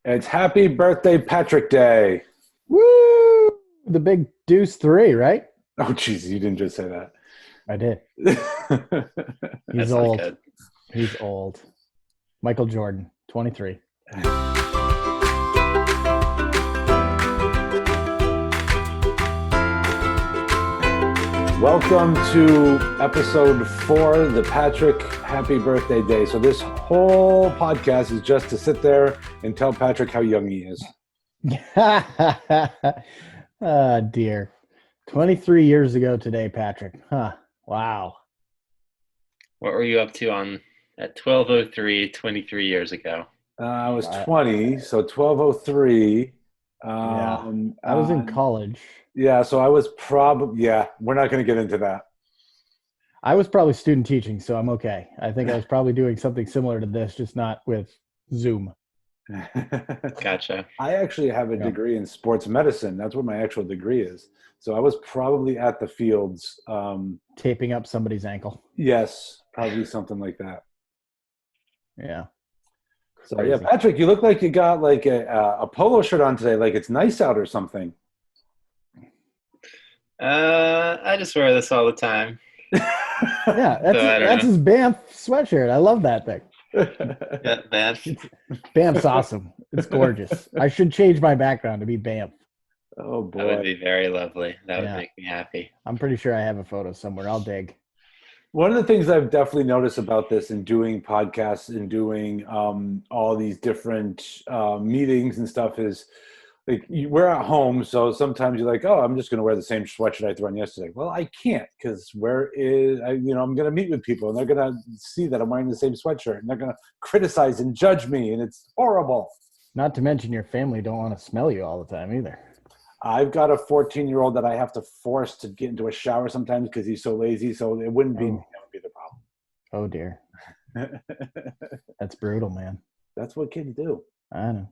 It's happy birthday, Patrick Day. Woo! The big Deuce 3, right? Oh, jeez, you didn't just say I did. that. He's That's not old. good. He's old. Michael Jordan, 23. Welcome to episode 4, the Patrick Happy Birthday Day. So this whole podcast is just to sit there and tell Patrick how young he is. Oh, dear. 23 years ago today, Patrick. Huh. Wow. What were you up to at 12:03, 23 years ago? I was 20, so 12:03. Yeah. I was in college. Yeah, so I was we're not going to get into that. I was probably student teaching, so I'm okay. I think I was probably doing something similar to this, just not with Zoom. Gotcha. I actually have a degree in sports medicine. That's what my actual degree is. So I was probably at the fields. Taping up somebody's ankle. Yes, probably something like that. Yeah. So Crazy. yeah, Patrick, you look like you got like a polo shirt on today, like it's nice out or something. I just wear this all the time. Yeah, I don't that's know. his Banff sweatshirt. I love that thing. Yeah, man. Banff's awesome. It's gorgeous. I should change my background to be Banff. Oh That would boy. be very lovely. That would Yeah. make me happy. I'm pretty sure I have a photo somewhere. I'll dig. One of the things I've definitely noticed about this and doing podcasts and doing all these different meetings and stuff is like we're at home, so sometimes you're like, oh, I'm just going to wear the same sweatshirt I threw on yesterday. Well, I can't because I'm going to meet with people and they're going to see that I'm wearing the same sweatshirt and they're going to criticize and judge me and it's horrible. Not to mention your family don't want to smell you all the time either. I've got a 14-year-old that I have to force to get into a shower sometimes because he's so lazy. So it wouldn't be me. That would be the Oh, dear. That's brutal, man. That's what kids do. I know.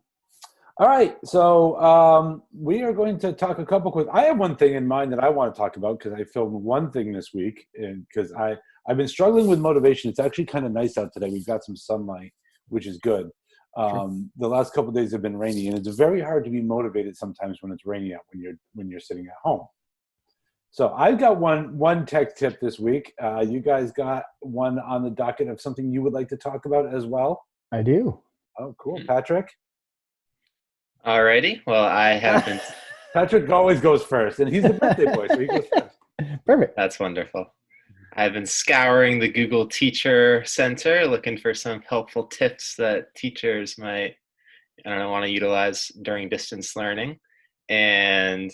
All right. So we are going to talk a couple quick. I have one thing in mind that I want to talk about because I filmed one thing this week and because I've been struggling with motivation. It's actually kind of nice out today. We've got some sunlight, which is good. The last couple of days have been rainy, and it's very hard to be motivated sometimes when it's rainy out when you're sitting at home. So I've got one tech tip this week. You guys got one on the docket of something you would like to talk about as well? I do. Oh, cool. Patrick? Alrighty. Well, I have been. Patrick always goes first, and he's the birthday boy, so he goes first. Perfect. That's wonderful. I've been scouring the Google Teacher Center looking for some helpful tips that teachers might, want to utilize during distance learning. And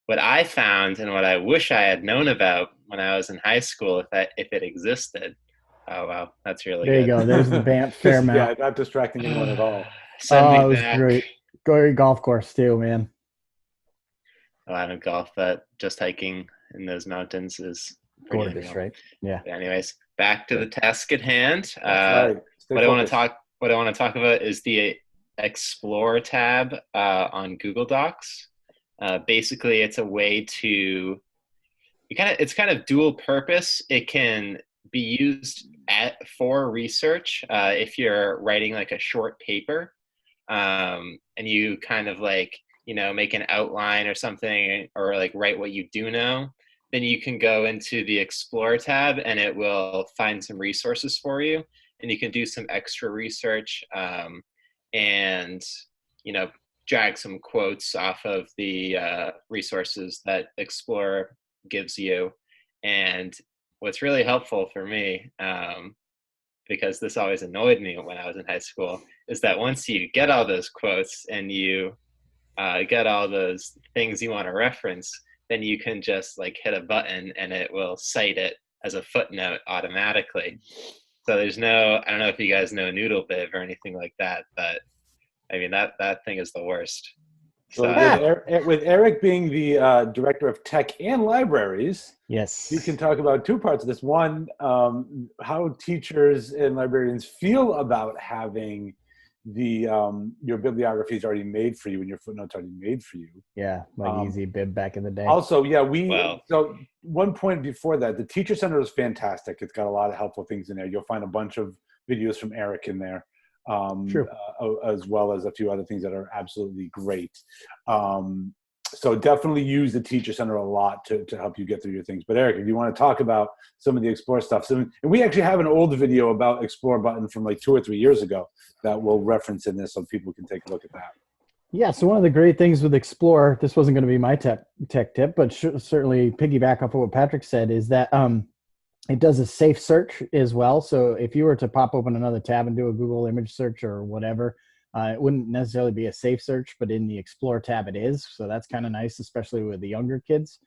what I found and what I wish I had known about when I was in high school, if it existed. Oh, wow. That's really There good. you go. There's the Banff Fairmount. Yeah, not distracting anyone at all. Send me It was back. great. Go to golf course too, man. Well, I haven't golfed, but just hiking in those mountains is pretty Gorgeous, unreal. right? Yeah. But anyways, back to the task at hand. That's right. Stay What I want focused. to talk about is the Explore tab on Google Docs. Basically, it's a way to it's kind of dual purpose. It can be used for research if you're writing like a short paper, and you kind of make an outline or something, or like write what you do know. Then you can go into the Explore tab and it will find some resources for you, and you can do some extra research and drag some quotes off of the resources that Explore gives you. And what's really helpful for me, because this always annoyed me when I was in high school, is that once you get all those quotes and you get all those things you want to reference, then you can just hit a button and it will cite it as a footnote automatically. So there's I don't know if you guys know Noodlebib or anything like that, but I mean, that thing is the worst. So with Eric being the director of tech and libraries, Yes. you can talk about two parts of this. One, how teachers and librarians feel about having your bibliography is already made for you and your footnotes already made for you. Yeah, Easy Bib back in the day. Also, so one point before that, the Teacher Center is fantastic. It's got a lot of helpful things in there. You'll find a bunch of videos from Eric in there. True. As well as a few other things that are absolutely great. So definitely use the Teacher Center a lot to help you get through your things. But Eric, if you want to talk about some of the Explore stuff, and we actually have an old video about Explore button from like 2 or 3 years ago that we'll reference in this so people can take a look at that. Yeah, so one of the great things with Explore, this wasn't going to be my tech tip, but certainly piggyback off of what Patrick said, is that it does a safe search as well. So if you were to pop open another tab and do a Google image search or whatever, it wouldn't necessarily be a safe search, but in the Explore tab it is. So that's kind of nice, especially with the younger kids.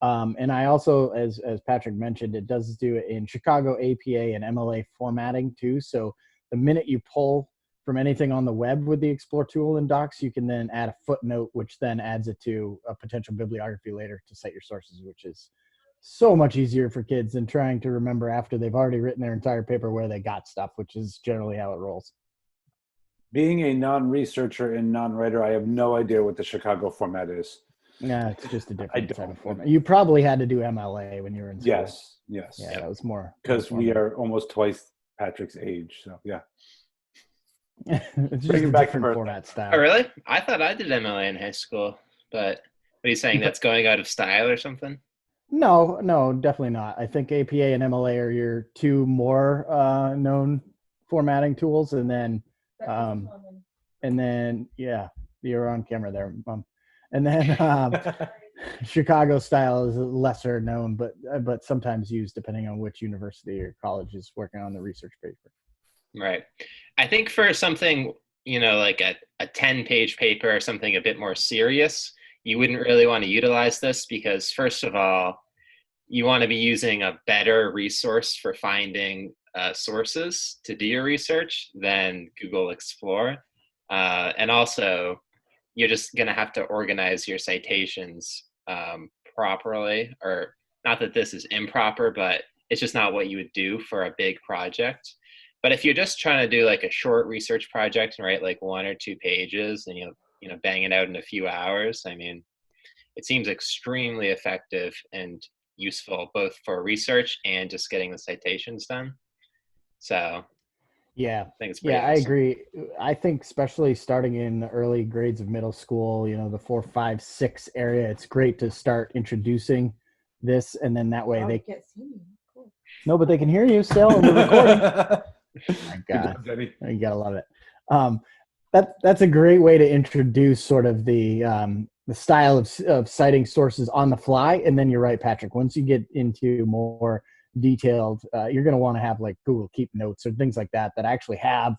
And I also, as Patrick mentioned, it does do it in Chicago APA and MLA formatting too. So the minute you pull from anything on the web with the Explore tool in Docs, you can then add a footnote, which then adds it to a potential bibliography later to cite your sources, which is so much easier for kids than trying to remember after they've already written their entire paper where they got stuff, which is generally how it rolls. Being a non-researcher and non-writer, I have no idea what the Chicago format is. Yeah, it's just a different type of format. You probably had to do MLA when you were in school. Yes. Yeah, that was more. Because we are almost twice Patrick's age, so yeah. It's just a different format style. Oh, really? I thought I did MLA in high school, but what are you saying? That's going out of style or something? No, definitely not. I think APA and MLA are your two more known formatting tools, and then yeah, you're on camera there, Mom. And then Chicago style is lesser known, but sometimes used depending on which university or college is working on the research paper. Right. I think for something, like a 10-page paper or something a bit more serious, you wouldn't really want to utilize this because, first of all, you want to be using a better resource for finding sources to do your research than Google Explore. And also, you're just going to have to organize your citations properly, or not that this is improper, but it's just not what you would do for a big project. But if you're just trying to do like a short research project and write like 1 or 2 pages and bang it out in a few hours, I mean, it seems extremely effective and useful both for research and just getting the citations done. So yeah, I think it's pretty awesome. I agree. I think especially starting in the early grades of middle school, the 4, 5, 6 area, it's great to start introducing this, and then that way they can't see me. Cool. No, but they can hear you still, and we're recording. Oh my God, you got a lot of it. That's a great way to introduce sort of the style of citing sources on the fly. And then you're right, Patrick, once you get into more detailed, you're going to want to have like Google Keep Notes or things like that actually have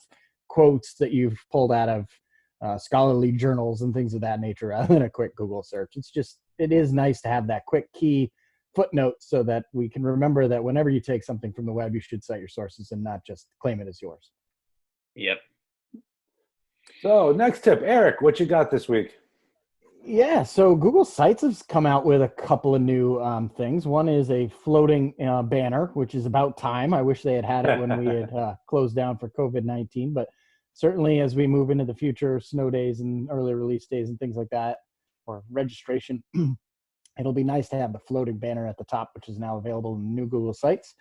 quotes that you've pulled out of scholarly journals and things of that nature rather than a quick Google search. It is nice to have that quick key footnote so that we can remember that whenever you take something from the web, you should cite your sources and not just claim it as yours. Yep. So next tip, Eric, what you got this week? Yeah, so Google Sites has come out with a couple of new things. One is a floating banner, which is about time. I wish they had it when we had closed down for COVID-19, but certainly as we move into the future, snow days and early release days and things like that, or registration, it'll be nice to have the floating banner at the top, which is now available in new Google Sites.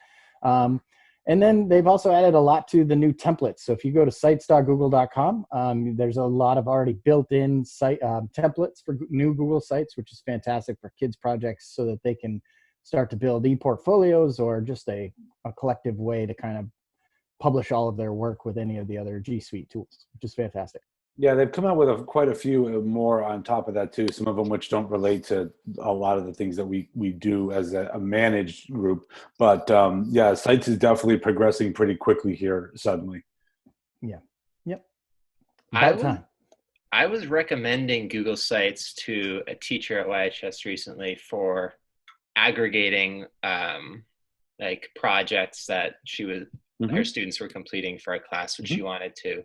And then they've also added a lot to the new templates. So if you go to sites.google.com, there's a lot of already built-in site templates for new Google Sites, which is fantastic for kids' projects so that they can start to build e-portfolios or just a collective way to kind of publish all of their work with any of the other G Suite tools, which is fantastic. Yeah, they've come out with quite a few more on top of that too, some of them which don't relate to a lot of the things that we do as a managed group. But yeah, Sites is definitely progressing pretty quickly here suddenly. Yeah. Yep. About time. I was recommending Google Sites to a teacher at YHS recently for aggregating like projects that her students were completing for a class, which she wanted to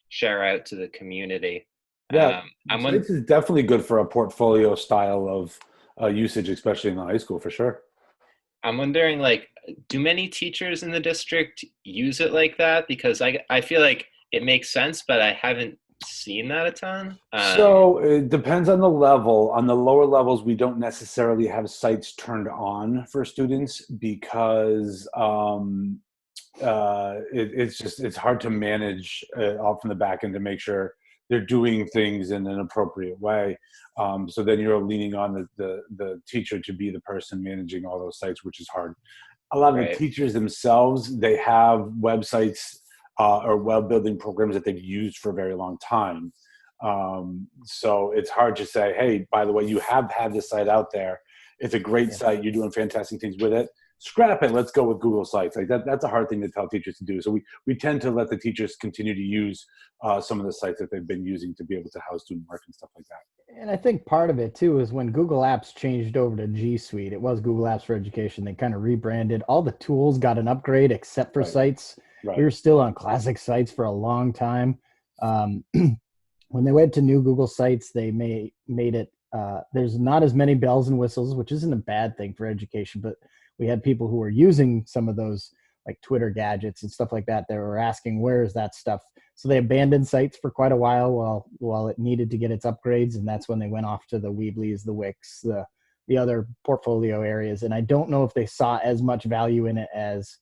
share out to the community. Yeah, Sites is definitely good for a portfolio style of usage, especially in the high school, for sure. I'm wondering, like, do many teachers in the district use it like that? Because I feel like it makes sense, but I haven't seen that a ton. So it depends on the level. On the lower levels, we don't necessarily have Sites turned on for students because it's hard to manage off from the back end to make sure they're doing things in an appropriate way. So then you're leaning on the teacher to be the person managing all those sites, which is hard. A lot of the teachers themselves, they have websites or web building programs that they've used for a very long time. So it's hard to say, hey, by the way, you have had this site out there. It's a great site. You're doing fantastic things with it. Scrap it. Let's go with Google Sites. Like that's a hard thing to tell teachers to do. So we tend to let the teachers continue to use some of the sites that they've been using to be able to house student work and stuff like that. And I think part of it too is when Google Apps changed over to G Suite, it was Google Apps for Education. They kind of rebranded. All the tools got an upgrade except for sites. Right. We were still on classic sites for a long time. When they went to new Google Sites, they made it, there's not as many bells and whistles, which isn't a bad thing for education, but we had people who were using some of those like Twitter gadgets and stuff like that. They were asking, where is that stuff? So they abandoned sites for quite a while it needed to get its upgrades. And that's when they went off to the Weebly's, the Wix, the other portfolio areas. And I don't know if they saw as much value in it as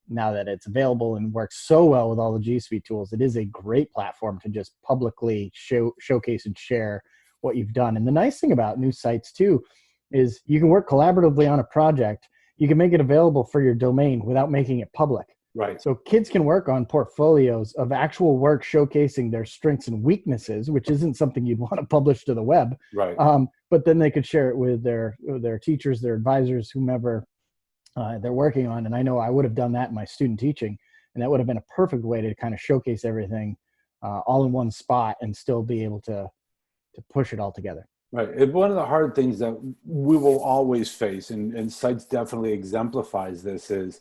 now that it's available and works so well with all the G Suite tools. It is a great platform to just publicly showcase and share what you've done. And the nice thing about new sites too is you can work collaboratively on a project. You can make it available for your domain without making it public. Right. So kids can work on portfolios of actual work showcasing their strengths and weaknesses, which isn't something you'd want to publish to the web. Right. But then they could share it with their teachers, their advisors, whomever they're working on. And I know I would have done that in my student teaching, and that would have been a perfect way to kind of showcase everything all in one spot and still be able to push it all together. Right. One of the hard things that we will always face, and Sites definitely exemplifies this, is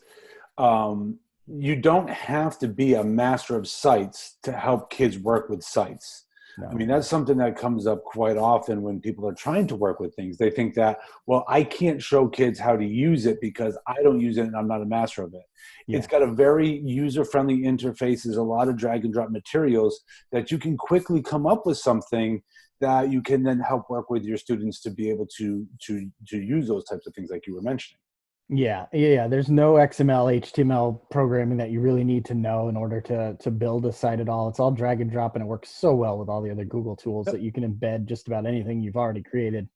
you don't have to be a master of sites to help kids work with sites. No. I mean, that's something that comes up quite often when people are trying to work with things. They think that, well, I can't show kids how to use it because I don't use it and I'm not a master of it. Yeah. It's got a very user-friendly interface. There's a lot of drag and drop materials that you can quickly come up with something that you can then help work with your students to be able to use those types of things like you were mentioning. Yeah. There's no XML, HTML programming that you really need to know in order to build a site at all. It's all drag and drop, and it works so well with all the other Google tools that you can embed just about anything you've already created.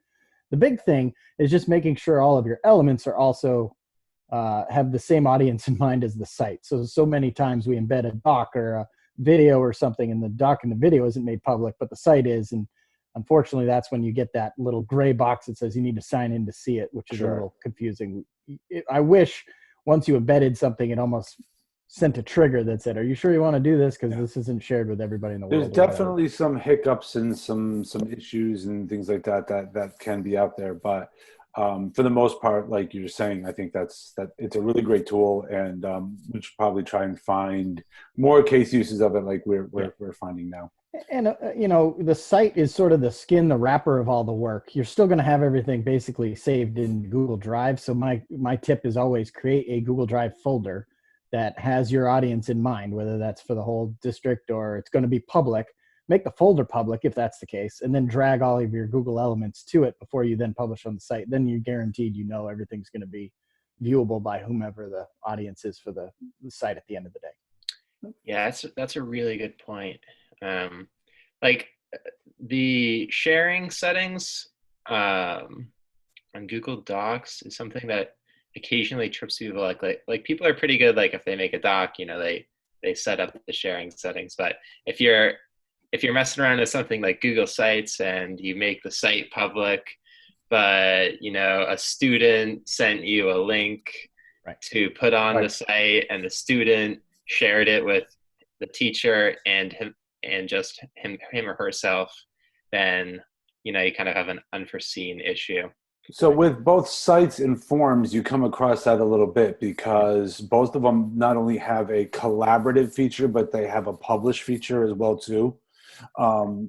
The big thing is just making sure all of your elements are also have the same audience in mind as the site. So many times we embed a doc or a video or something, and the doc and the video isn't made public, but the site is. And unfortunately, that's when you get that little gray box that says you need to sign in to see it, which is a little confusing. I wish once you embedded something, it almost sent a trigger that said, are you sure you want to do this? Because this isn't shared with everybody in the world. There's definitely some hiccups and some issues and things like that can be out there. But for the most part, like you're saying, I think that it's a really great tool, and we should probably try and find more case uses of it like we're finding now. And, the site is sort of the skin, the wrapper of all the work. You're still going to have everything basically saved in Google Drive. So my tip is always create a Google Drive folder that has your audience in mind, whether that's for the whole district or it's going to be public. Make the folder public if that's the case, and then drag all of your Google elements to it before you then publish on the site. Then you're guaranteed everything's going to be viewable by whomever the audience is for the site at the end of the day. Yeah, that's a really good point. Like the sharing settings on Google Docs is something that occasionally trips people. Like people are pretty good. Like if they make a doc, they set up the sharing settings. But if you're messing around with something like Google Sites and you make the site public, but a student sent you a link to put on the site, and the student shared it with the teacher and just him or herself, then you kind of have an unforeseen issue. So with both sites and forms, you come across that a little bit because both of them not only have a collaborative feature, but they have a publish feature as well too.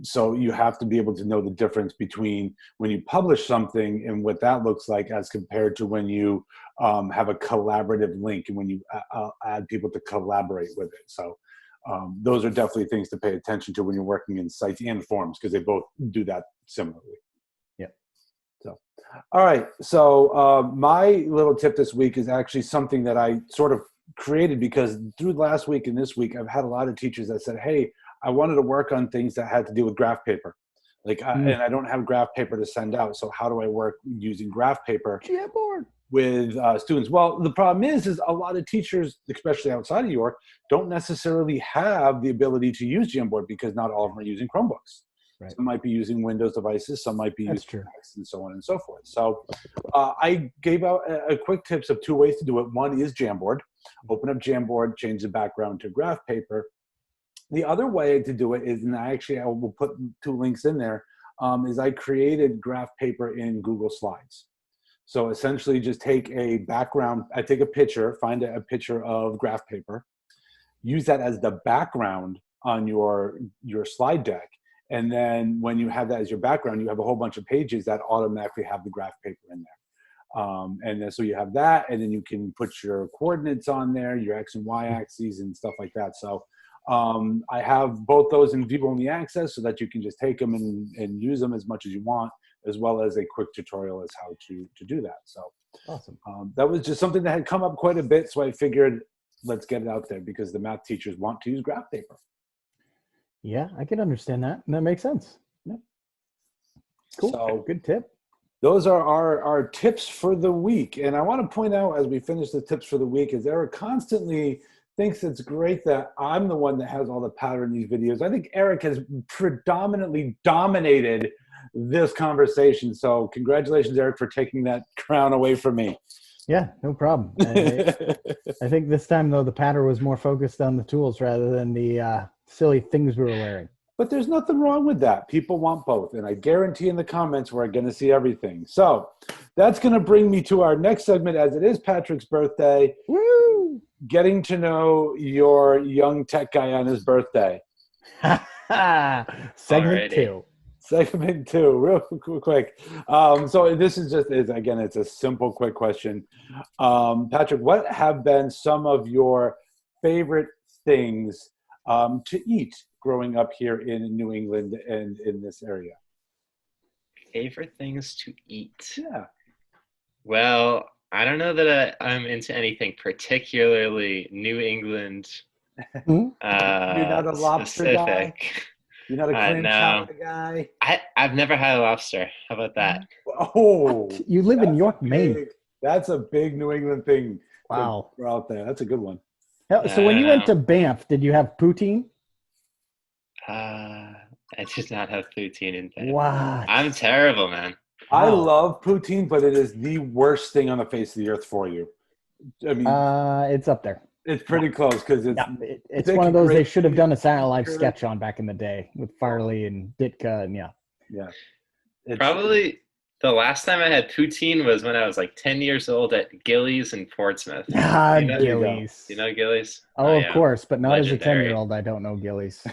So you have to be able to know the difference between when you publish something and what that looks like as compared to when you have a collaborative link and when you add people to collaborate with it. So those are definitely things to pay attention to when you're working in sites and forms, because they both do that similarly. Yeah. So, all right. So my little tip this week is actually something that I sort of created because through last week and this week, I've had a lot of teachers that said, hey, I wanted to work on things that had to do with graph paper. And I don't have graph paper to send out. So how do I work using graph paper with students? Well, the problem is a lot of teachers, especially outside of York, don't necessarily have the ability to use Jamboard because not all of them are using Chromebooks. Right. Some might be using Windows devices. Some might be using Macs and so on and so forth. So I gave out a quick tips of 2 ways to do it. One is Jamboard. Open up Jamboard, change the background to graph paper. The other way to do it is, and I will put 2 links in there, is I created graph paper in Google Slides. So essentially just take a background, I take a picture, find a picture of graph paper, use that as the background on your slide deck. And then when you have that as your background, you have a whole bunch of pages that automatically have the graph paper in there. And then so you have that, and then you can put your coordinates on there, your X and Y axes and stuff like that. So I have both those in view-only access so that you can just take them and use them as much as you want, as well as a quick tutorial as how to do that. So awesome. That was just something that had come up quite a bit. So I figured let's get it out there because the math teachers want to use graph paper. Yeah, I can understand that. And that makes sense. Yeah. Cool. So, good tip. Those are our tips for the week. And I want to point out as we finish the tips for the week is Eric constantly thinks it's great that I'm the one that has all the powder in these videos. I think Eric has predominantly dominated this conversation. So congratulations, Eric, for taking that crown away from me. Yeah, no problem. I think this time, though, the patter was more focused on the tools rather than the silly things we were wearing. But there's nothing wrong with that. People want both. And I guarantee in the comments we're going to see everything. So that's going to bring me to our next segment as it is Patrick's birthday. Woo! Getting to know your young tech guy on his birthday. Segment 2. Segment 2, real quick. So this is again, it's a simple, quick question. Patrick, what have been some of your favorite things to eat growing up here in New England and in this area? Favorite things to eat? Yeah. Well, I don't know that I'm into anything particularly New England You're not a lobster specific. Guy? You're not a clam chowder guy? I've never had a lobster. How about that? Oh, you live in York, Maine. That's a big New England thing. Wow. We're out there. That's a good one. So when you went to Banff, did you have poutine? I did not have poutine in Banff. Wow. I'm terrible, man. I love poutine, but it is the worst thing on the face of the earth for you. I mean, it's up there. It's pretty close because it's one of those they should have done a Saturday Night Live sketch on back in the day with Farley and Ditka and Probably the last time I had poutine was when I was like 10 years old at Gillies in Portsmouth. Gillies. You know Gillies? Oh, of course, but not Legendary. as a 10-year-old. I don't know Gillies.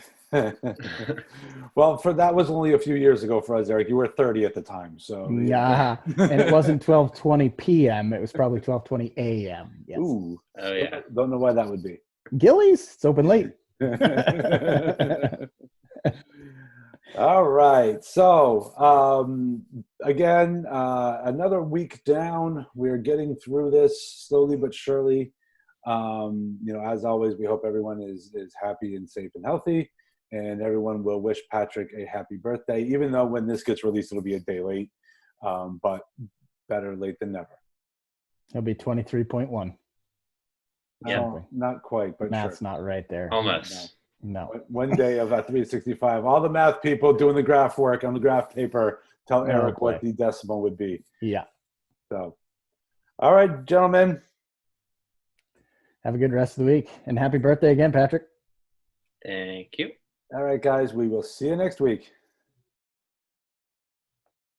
Well, that was only a few years ago for us, Eric. You were 30 at the time, so yeah. And it wasn't 12:20 p.m. It was probably 12:20 a.m. Yes. Ooh, oh yeah. Don't know why that would be. Gillies, it's open late. All right. So again, another week down. We're getting through this slowly but surely. As always, we hope everyone is happy and safe and healthy. And everyone will wish Patrick a happy birthday, even though when this gets released, it'll be a day late. But better late than never. It'll be 23.1. Yeah, not quite, but math's not right there. Almost. No. One day of 365. All the math people doing the graph work on the graph paper tell Eric what the decimal would be. Yeah. So, all right, gentlemen. Have a good rest of the week. And happy birthday again, Patrick. Thank you. All right, guys. We will see you next week.